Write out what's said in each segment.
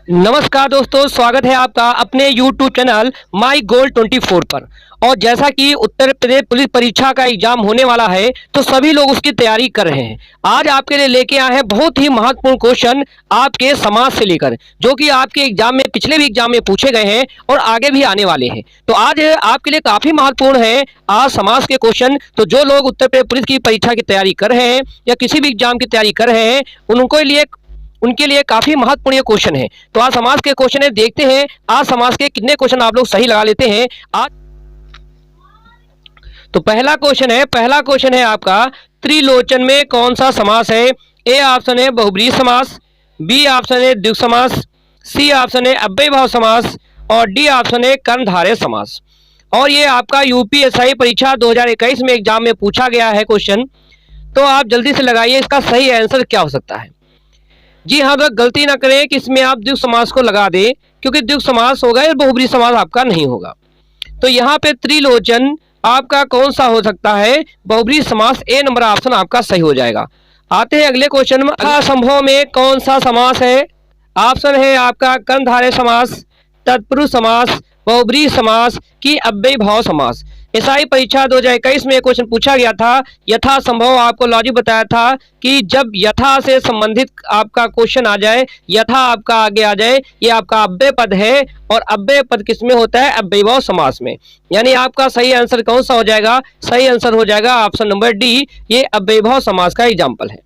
नमस्कार दोस्तों, स्वागत है आपका अपने YouTube चैनल माई गोल 24 पर। और जैसा कि उत्तर प्रदेश पुलिस परीक्षा का एग्जाम होने वाला है तो सभी लोग उसकी तैयारी कर रहे हैं। आज आपके लिए लेके आए हैं बहुत ही महत्वपूर्ण क्वेश्चन आपके समाज से लेकर, जो कि आपके एग्जाम में पिछले भी एग्जाम में पूछे गए हैं और आगे भी आने वाले हैं। तो आज आपके लिए काफी महत्वपूर्ण है आज समाज के क्वेश्चन। तो जो लोग उत्तर प्रदेश पुलिस की परीक्षा की तैयारी कर रहे हैं या किसी भी एग्जाम की तैयारी कर रहे हैं उनके लिए काफी महत्वपूर्ण ये क्वेश्चन है। तो आज समाज के क्वेश्चन है, देखते हैं आज समाज के कितने क्वेश्चन आप लोग सही लगा लेते हैं आज। तो पहला क्वेश्चन है आपका, त्रिलोचन में कौन सा समास है? ए ऑप्शन है बहुब्रीहि समास, बी ऑप्शन है द्विगु समास, सी ऑप्शन है अव्ययीभाव समास और डी ऑप्शन है कर्मधारय समास। और ये आपका यूपीएससी परीक्षा 2021 में एग्जाम में पूछा गया है क्वेश्चन। तो आप जल्दी से लगाइए इसका सही आंसर क्या हो सकता है। जी हाँ, तो गलती ना करें कि इसमें आप द्विगु समास को लगा दें, क्योंकि द्विगु समास होगा या बहुब्रीहि समास आपका नहीं होगा। तो यहाँ पे त्रिलोचन आपका कौन सा हो सकता है? बहुब्रीहि समास, ए नंबर ऑप्शन आपका सही हो जाएगा। आते हैं अगले क्वेश्चन में, असंभव में कौन सा समास है? ऑप्शन है आपका कर्मधारय समास, तत्पुरुष समास, बहुब्रीहि समास की अव्ययीभाव समास। एसआई परीक्षा 2021 में क्वेश्चन पूछा गया था। यथा संभव आपको लॉजिक बताया था कि जब यथा से संबंधित आपका क्वेश्चन आ जाए, यथा आपका आगे आ जाए, ये आपका अव्यय पद है और अव्यय पद किस में होता है? अव्ययीभाव समास में। यानी आपका सही आंसर कौन सा हो जाएगा? सही आंसर हो जाएगा ऑप्शन नंबर डी, ये अव्ययीभाव समास का एग्जाम्पल है।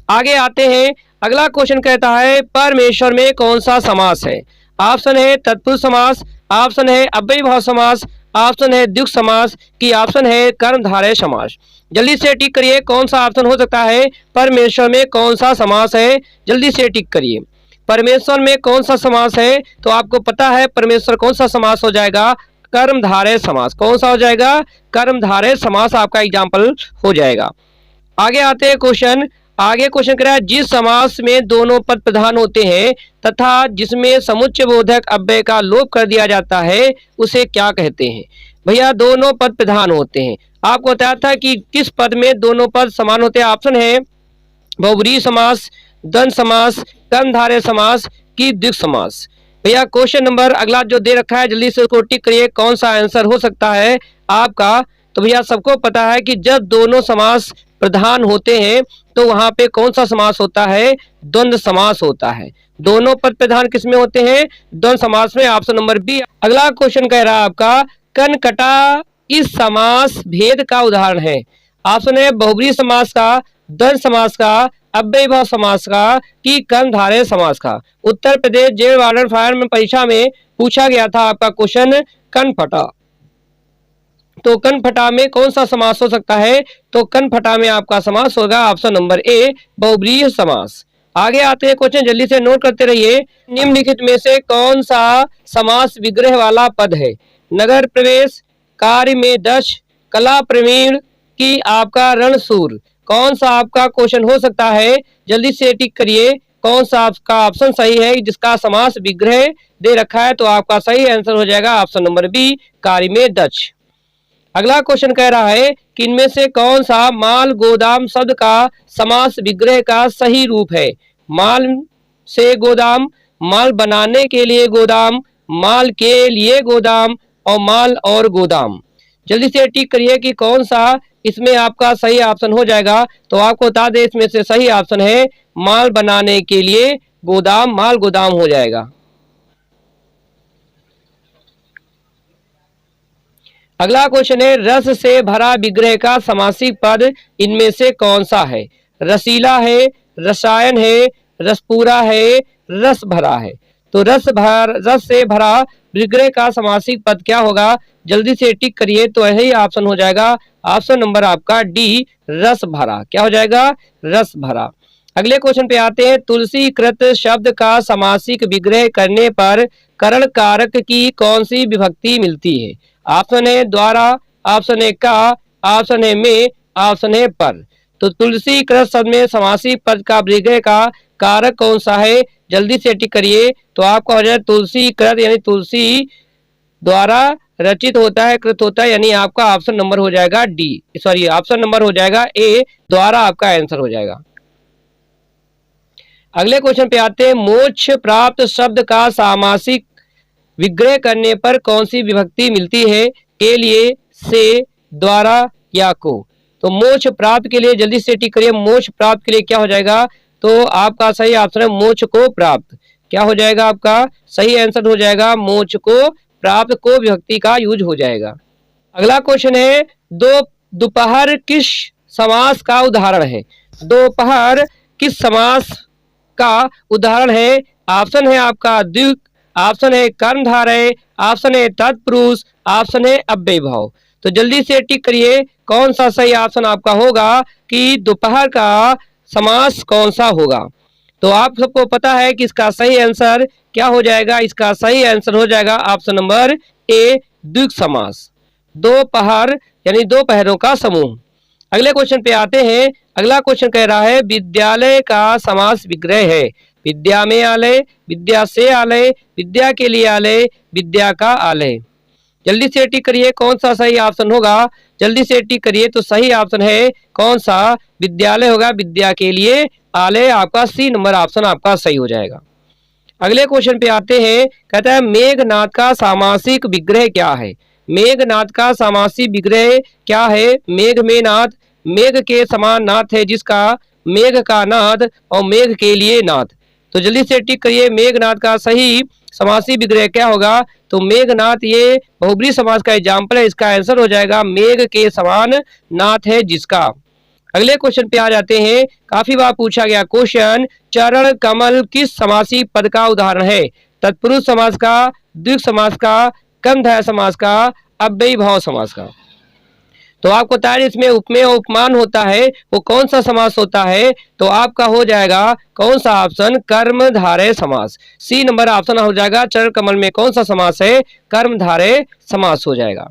आगे आते हैं, अगला क्वेश्चन कहता है परमेश्वर में कौन सा समास है? ऑप्शन है तत्पुरुष समास, ऑप्शन है अव्ययीभाव समास, ऑप्शन है द्विगु समास की ऑप्शन है कर्मधारय समास। जल्दी से टिक करिए कौन सा ऑप्शन हो सकता है। परमेश्वर में कौन सा समास है? जल्दी से टिक करिए। परमेश्वर में कौन सा समास है? तो आपको पता है परमेश्वर कौन सा समास हो जाएगा? कर्मधारय समास। कौन सा हो जाएगा? कर्मधारय समास आपका एग्जाम्पल हो जाएगा। आगे आते हैं क्वेश्चन। आगे क्वेश्चन कह रहा है जिस समास में दोनों पद प्रधान होते हैं तथा जिसमें समुच्चय बोधक अव्यय का लोप कर दिया जाता है उसे क्या कहते हैं? भैया दोनों पद प्रधान होते हैं, आपको बताया था कि किस पद में दोनों पद समान होते हैं। ऑप्शन है बहुब्रीहि समास, द्वंद्व समास, कर्मधारय समास की द्विगु समास। भैया क्वेश्चन नंबर अगला जो दे रखा है जल्दी से उसको टिक करिए कौन सा आंसर हो सकता है आपका। तो भैया सबको पता है कि जब दोनों समास प्रधान होते हैं तो वहां पे कौन सा समास होता है? द्वंद्व समास होता है। दोनों पद प्रधान किस में होते हैं? द्वंद्व समास में, ऑप्शन नंबर बी। अगला क्वेश्चन कह रहा है आपका कनकटा इस समास भेद का उदाहरण है। ऑप्शन है बहुब्रीहि समास का, द्वंद्व समास का, अव्ययीभाव समास का कि कर्मधारय समास का। Uttar Pradesh jail warden fire में परीक्षा में पूछा गया था आपका क्वेश्चन कनफटा। तो कनफटा में कौन सा समास हो सकता है? तो कनफटा में आपका समास होगा ऑप्शन नंबर ए, बहुब्रीहि समास। आगे आते हैं क्वेश्चन, जल्दी से नोट करते रहिए। निम्नलिखित में से कौन सा समास विग्रह वाला पद है? नगर प्रवेश, कार्य में दक्ष, कला प्रवीण की आपका रणशूर। कौन सा आपका क्वेश्चन हो सकता है? जल्दी से टिक करिए कौन सा आपका ऑप्शन सही है जिसका समास विग्रह दे रखा है। तो आपका सही आंसर हो जाएगा ऑप्शन नंबर बी, कार्य में दक्ष। अगला क्वेश्चन कह रहा है कि इनमें से कौन सा माल गोदाम शब्द का समास विग्रह का सही रूप है? माल से गोदाम, माल बनाने के लिए गोदाम, माल के लिए गोदाम और माल और गोदाम। जल्दी से टिक करिए कि कौन सा इसमें आपका सही ऑप्शन हो जाएगा। तो आपको बता दें इसमें से सही ऑप्शन है माल बनाने के लिए गोदाम, माल गोदाम हो जाएगा। अगला क्वेश्चन है रस से भरा विग्रह का समासिक पद इनमें से कौन सा है? रसीला है, रसायन है, रसपूरा है, रस भरा है। तो रस से भरा विग्रह का समासिक पद क्या होगा? जल्दी से टिक करिए तो यही ऑप्शन हो जाएगा ऑप्शन नंबर आपका डी, रस भरा। क्या हो जाएगा? रस भरा। अगले क्वेश्चन पे आते हैं, तुलसी कृत शब्द का समासिक विग्रह करने पर करण कारक की कौन सी विभक्ति मिलती है? ऑप्शन है द्वारा, ऑप्शन है का, ऑप्शन है में, ऑप्शन है पर। तो तुलसी कृत शब्द में समासिक पद का विग्रह का कारक कौन सा है? जल्दी से टिक करिए तो आपका हो जाए तुलसी कृत, यानी तुलसी द्वारा रचित होता है, कृत होता है, यानी आपका ऑप्शन नंबर हो जाएगा डी, सॉरी ऑप्शन नंबर हो जाएगा ए, द्वारा आपका आंसर हो जाएगा। अगले क्वेश्चन पे आते हैं, मोक्ष प्राप्त शब्द का सामासिक विग्रह करने पर कौन सी विभक्ति मिलती है? के लिए, से, द्वारा या को। तो मोक्ष प्राप्त के लिए जल्दी से टिक करिए, मोक्ष प्राप्त के लिए क्या हो जाएगा? तो आपका सही ऑप्शन है मोक्ष को प्राप्त। क्या हो जाएगा आपका सही आंसर? हो जाएगा मोक्ष को प्राप्त, को विभक्ति का यूज हो जाएगा। अगला क्वेश्चन है, दोपहर किस समास का उदाहरण है? दोपहर किस समास का उदाहरण है? ऑप्शन है आपका द्विक, ऑप्शन है कर्मधारय, ऑप्शन है तत्पुरुष, ऑप्शन है अव्ययभाव। तो जल्दी से टिक करिए कौन सा सही ऑप्शन आपका होगा कि दोपहर का समास कौन सा होगा। तो आप सबको पता है कि इसका सही आंसर क्या हो जाएगा? इसका सही आंसर हो जाएगा ऑप्शन नंबर ए, द्विक समास। दोपहर यानी दोपहरों का समूह। अगले क्वेश्चन पे आते हैं। अगला क्वेश्चन कह रहा है, विद्यालय का समास विग्रह है। विद्या में आलय, विद्या से आलय, विद्या के लिए आलय, विद्या का आलय। जल्दी से टिक करिए कौन सा सही ऑप्शन होगा? जल्दी से टिक करिए। तो सही ऑप्शन है कौन सा? विद्यालय होगा, विद्या के लिए आलय। आपका सी नंबर ऑप्शन आपका सही हो जाएगा। अगले क्वेश्चन पे आते हैं। कहता है, मेघनाद का सामासिक विग्रह क्या है? मेघनाद का सामासिक विग्रह क्या है? मेघ में नाद, मेघ के समान नाद है जिसका, मेघ का नाद और मेघ के लिए नाद। तो जल्दी से टिक करिए, मेघनाद का सही समासिक विग्रह क्या होगा? तो मेघनाद ये बहुब्रीहि समास का एग्जाम्पल है। इसका आंसर हो जाएगा मेघ के समान नाद है जिसका। अगले क्वेश्चन पे आ जाते हैं। काफी बार पूछा गया क्वेश्चन, चरण कमल किस समासिक पद का उदाहरण है? तत्पुरुष समास का, द्विग समास का, कर्मधारय समास का, अव्ययीभाव समास का। तो आपको पता है इसमें उपमेय और उपमान होता है, वो कौन सा समास होता है? तो आपका हो जाएगा कौन सा ऑप्शन? कर्मधारय समास। सी नंबर ऑप्शन हो जाएगा। चरण कमल में कौन सा समास है? कर्मधारय समास हो जाएगा।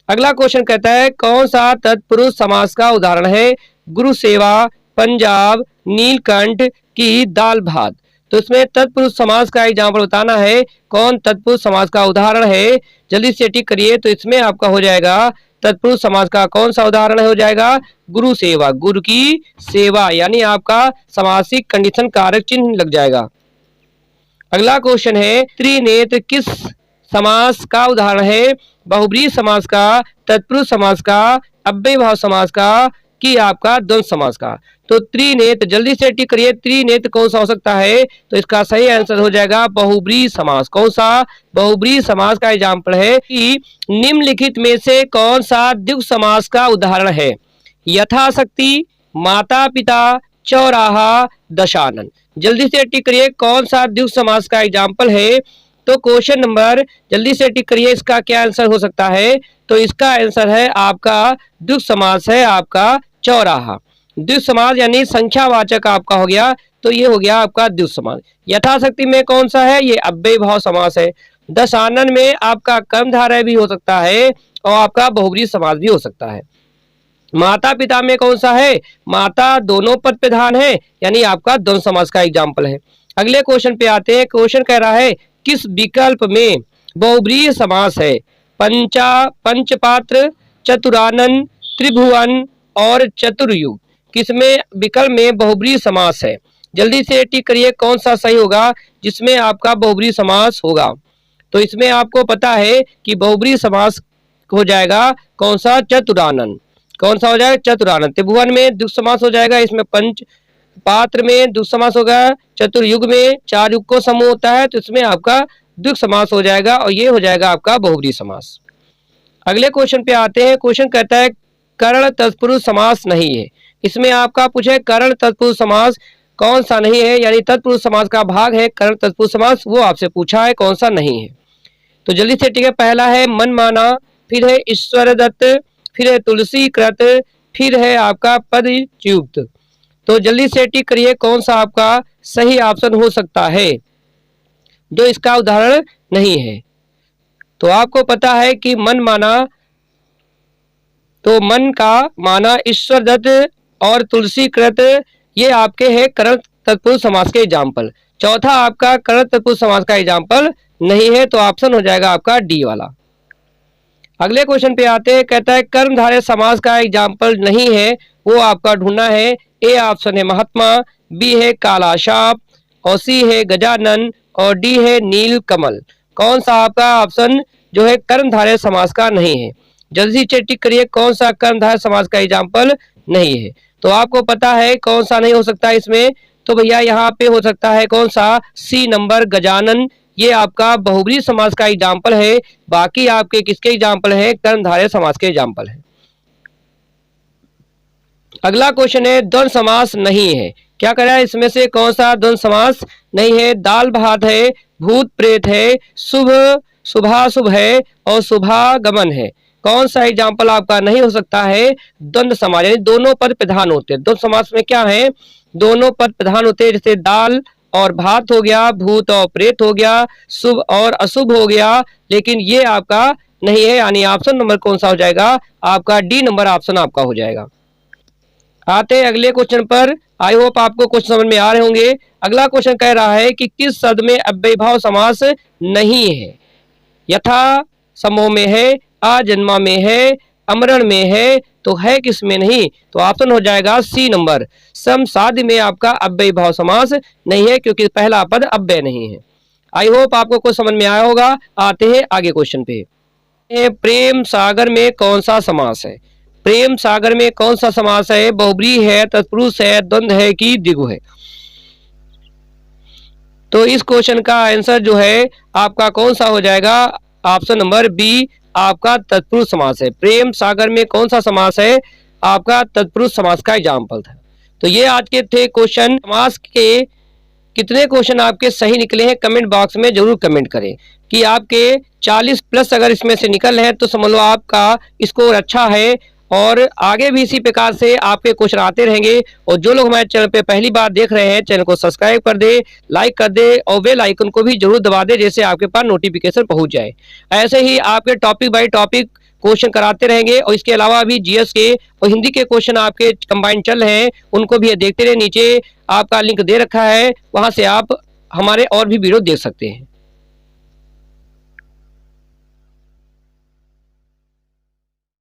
अगला क्वेश्चन कहता है, कौन सा तत्पुरुष समास का उदाहरण है? गुरु सेवा, पंजाब, नीलकंठ की दाल भात। तो इसमें तत्पुरुष समास का एग्जाम्पल बताना है। कौन तत्पुरुष समास का उदाहरण है? जल्दी से टिक करिए। तो इसमें आपका हो जाएगा तत्पुरुष समास का कौन सा उदाहरण हो जाएगा? गुरु सेवा, गुरु की सेवा, यानी आपका समासिक कंडीशन कारक चिन्ह लग जाएगा। अगला क्वेश्चन है, त्रिनेत्र किस समास का उदाहरण है? बहुब्रीहि समास का, तत्पुरुष समास का, अव्ययीभाव समास का, कि आपका द्वंद्व समास का। तो त्रिनेत्र, जल्दी से टिक करिए, त्रिनेत्र कौन सा हो सकता है? तो इसका सही आंसर हो जाएगा बहुब्रीहि समास। कौन सा? बहुब्रीहि समास का एग्जाम्पल है कि निम्नलिखित में से कौन सा द्विग समास का उदाहरण है? यथाशक्ति, माता पिता, चौराहा, दशानन। जल्दी से टिक करिए कौन सा द्विग समास का एग्जाम्पल है? तो क्वेश्चन नंबर, जल्दी से टिक करिए, इसका क्या आंसर हो सकता है? तो इसका आंसर है आपका द्विग समास है आपका चौराहा। द्विग समास यानी संख्यावाचक आपका हो गया, तो ये हो गया आपका द्विग समास। यथाशक्ति में कौन सा है? ये अव्ययीभाव समास है। दशानन में आपका कर्मधारय भी हो सकता है और आपका बहुब्रीहि समास भी हो सकता है। माता पिता में कौन सा है? माता दोनों पद प्रधान है, यानी आपका द्वंद्व समास का एग्जाम्पल है। अगले क्वेश्चन पे आते हैं। क्वेश्चन कह रहा है, किस विकल्प में बहुब्रीहि समास है? पंचपात्र, चतुरानन, त्रिभुवन और चतुर्युग। किसमें विकल्प में बहुब्रीहि समास है? जल्दी से टिक करिए कौन सा सही होगा जिसमें आपका बहुब्रीहि समास होगा। तो इसमें आपको पता है कि बहुब्रीहि समास हो जाएगा कौन सा? चतुरानन। कौन सा हो जाएगा? चतुरानन। त्रिभुवन में द्विग समास हो जाएगा, इसमें पंच पात्र में द्विग समास होगा, चतुर्युग में चार युग को समूह होता है, तो इसमें आपका द्विग समास हो जाएगा और ये हो जाएगा आपका बहुब्रीहि समास। अगले क्वेश्चन पे आते हैं। क्वेश्चन कहता है, कर्ण तत्पुरुष समास नहीं है। इसमें आपका पूछे कर्ण तत्पुरुष समास कौन सा नहीं है, यानी तत्पुरुष समास का भाग है कर्ण तत्पुरुष समास, वो आपसे पूछा है कौन सा नहीं है। तो जल्दी से ठीक है, पहला है मनमाना, फिर है ईश्वर दत्त, फिर है तुलसी कृत, फिर है आपका पदच्युत। तो जल्दी से टिक करिए कौन सा आपका सही ऑप्शन हो सकता है जो इसका उदाहरण नहीं है। तो आपको पता है कि मन माना, तो मन का माना, ईश्वर दत्त और तुलसी कृत, ये आपके हैं कर्ण तत्पुरुष समास के एग्जाम्पल। चौथा आपका कर्ण तत्पुरुष समास का एग्जाम्पल नहीं है, तो ऑप्शन हो जाएगा आपका डी वाला। अगले क्वेश्चन पे आते हैं। कहता है, कर्मधारय समास का एग्जाम्पल नहीं है, वो आपका ढूंढना है। ए ऑप्शन है महात्मा, बी है काला साप और सी है गजानन और डी है नीलकमल। कौन सा आपका ऑप्शन जो है कर्मधारय समास का नहीं है? जल्दी से टिक करिए, कौन सा कर्मधारय समास का एग्जाम्पल नहीं है? तो आपको पता है कौन सा नहीं हो सकता इसमें, तो भैया यहाँ पे हो सकता है कौन सा, सी नंबर गजानन। ये आपका बहुब्रीहि समास का एग्जाम्पल है, बाकी आपके किसके एग्जाम्पल है, कर्मधारय समास के एग्जाम्पल है। अगला क्वेश्चन है द्वंद्व समास नहीं है, क्या कह रहा है इसमें से कौन सा द्वंद्व समास नहीं है? दाल भात है, भूत प्रेत है, शुभ शुभाशुभ है और शुभागमन है। कौन सा एग्जाम्पल आपका नहीं हो सकता है? द्वंद्व समास, यानी दोनों पद प्रधान होते हैं। द्वंद्व समास में क्या है, दोनों पद प्रधान होते हैं, जैसे दाल और भात हो गया, भूत और प्रेत हो गया, शुभ और अशुभ हो गया, लेकिन ये आपका नहीं है, यानी ऑप्शन नंबर कौन सा हो जाएगा आपका, डी नंबर ऑप्शन आपका हो जाएगा। आते हैं अगले क्वेश्चन पर। आई होप आपको क्वेश्चन समझ में आ रहे होंगे। अगला क्वेश्चन कह रहा है कि किस शब्द में अव्ययीभाव समास नहीं है? यथा समूह में है, आजन्मा में है, अमरण में है, तो है किस में नहीं? तो ऑप्शन हो जाएगा सी नंबर, समसाध्य में आपका अव्ययीभाव समास नहीं है, क्योंकि पहला पद अव्यय नहीं है। आई होप आपको कुछ समझ में आया होगा। आते हैं आगे क्वेश्चन पे। प्रेम सागर में कौन सा समास है? प्रेम सागर में कौन सा समास है? बहुब्रीहि है, तत्पुरुष है, द्वंद्व है कि द्विगु है? तो इस क्वेश्चन का आंसर जो है आपका कौन सा हो जाएगा, ऑप्शन नंबर बी आपका तत्पुरुष समास है। प्रेम सागर में कौन सा समास है? आपका तत्पुरुष समास का एग्जाम्पल था। तो ये आज के थे क्वेश्चन। समास के कितने क्वेश्चन आपके सही निकले हैं कमेंट बॉक्स में जरूर कमेंट करें, कि आपके 40 प्लस अगर इसमें से निकल रहे हैं तो समझ लो आपका स्कोर अच्छा है, और आगे भी इसी प्रकार से आपके क्वेश्चन आते रहेंगे। और जो लोग हमारे चैनल पे पहली बार देख रहे हैं, चैनल को सब्सक्राइब कर दे, लाइक कर दे और बेल आइकन को भी जरूर दबा दे, जैसे आपके पास नोटिफिकेशन पहुंच जाए। ऐसे ही आपके टॉपिक बाय टॉपिक क्वेश्चन कराते रहेंगे, और इसके अलावा भी जीएस के और हिंदी के क्वेश्चन आपके कंबाइन चल रहे हैं, उनको भी देखते रहे। नीचे आपका लिंक दे रखा है, वहां से आप हमारे और भी वीडियो देख सकते हैं।